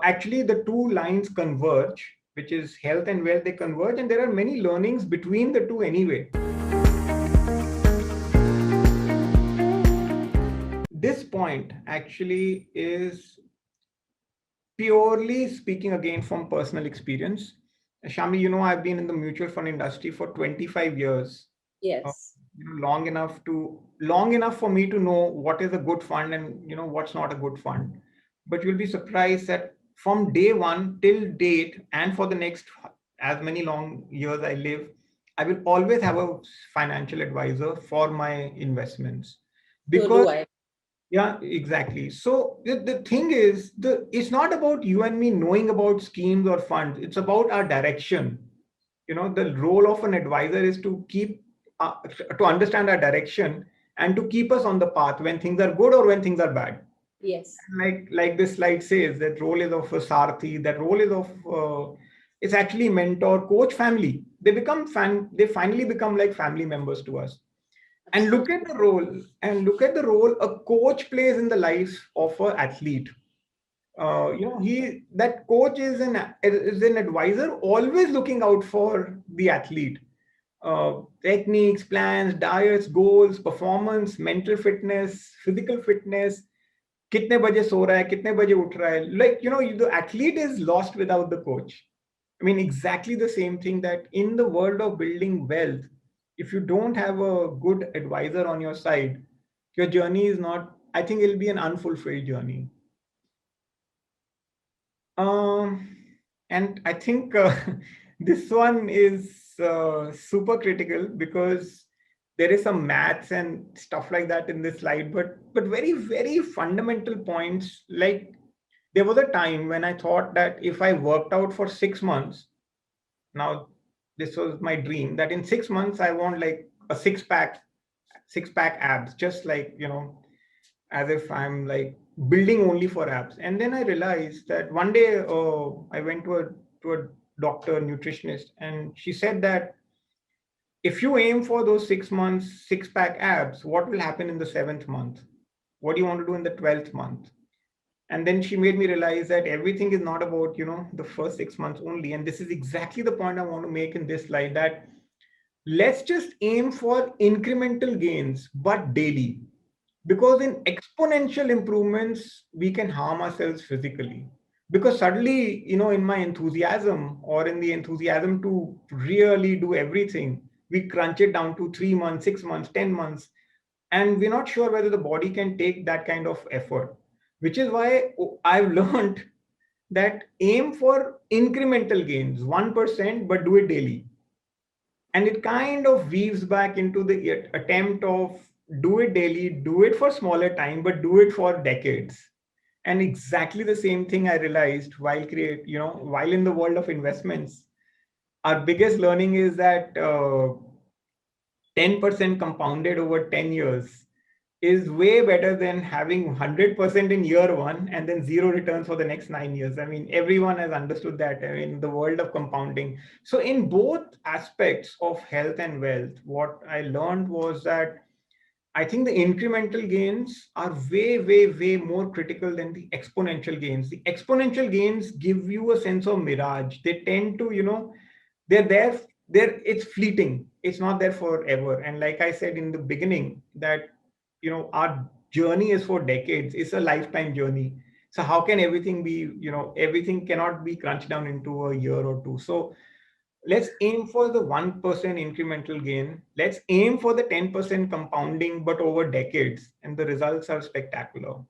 actually the two lines converge, which is health and wealth, they converge, and there are many learnings between the two anyway. This point actually is purely speaking again from personal experience. Shamli, I've been in the mutual fund industry for 25 years. Uh, Yes. long enough for me to know what is a good fund and what's not a good fund. But you'll be surprised that from day one till date, and for the next as many long years I live, I will always have a financial advisor for my investments. So do Because I. yeah, exactly. So the thing is, it's not about you and me knowing about schemes or funds. It's about our direction. The role of an advisor is to keep to understand our direction and to keep us on the path when things are good or when things are bad. Yes. Like this slide says, that role is of a sarthi. That role is of it's actually mentor, coach, family. They finally become like family members to us. And look Absolutely. at the role a coach plays in the life of an athlete. He that coach is an advisor, always looking out for the athlete. Techniques, plans, diets, goals, performance, mental fitness, physical fitness. कितने बजे सो रहा है, कितने बजे उठ रहा है. The athlete is lost without the coach. I mean, exactly the same thing, that in the world of building wealth, if you don't have a good advisor on your side, your journey is not, I think it'll be an unfulfilled journey. Um, and I think this one is super critical, because there is some maths and stuff like that in this slide, but very, very fundamental points. Like, there was a time when I thought that if I worked out for 6 months, now this was my dream, that in 6 months I want like a six pack abs, just like, as if I'm like building only for abs. And then I realized that one day I went to a doctor, nutritionist, and she said that if you aim for those 6 months, six-pack abs, what will happen in the seventh month? What do you want to do in the 12th month? And then she made me realize that everything is not about, the first 6 months only. And this is exactly the point I want to make in this slide, that let's just aim for incremental gains, but daily. Because in exponential improvements, we can harm ourselves physically. Because suddenly, in my enthusiasm, or in the enthusiasm to really do everything, we crunch it down to 3 months, 6 months, 10 months, and we're not sure whether the body can take that kind of effort. Which is why I've learned that aim for incremental gains, 1%, but do it daily. And it kind of weaves back into the attempt of do it daily, do it for smaller time, but do it for decades. And exactly the same thing I realized while in the world of investments. Our biggest learning is that 10% compounded over 10 years is way better than having 100% in year one and then zero returns for the next 9 years. I mean, everyone has understood that. I mean, the world of compounding. So, in both aspects of health and wealth, what I learned was that I think the incremental gains are way, way, way more critical than the exponential gains. The exponential gains give you a sense of mirage. They tend to, they're there, it's fleeting. It's not there forever. And like I said in the beginning, that, our journey is for decades. It's a lifetime journey. So how can everything be, everything cannot be crunched down into a year or two. So let's aim for the 1% incremental gain. Let's aim for the 10% compounding, but over decades. And the results are spectacular.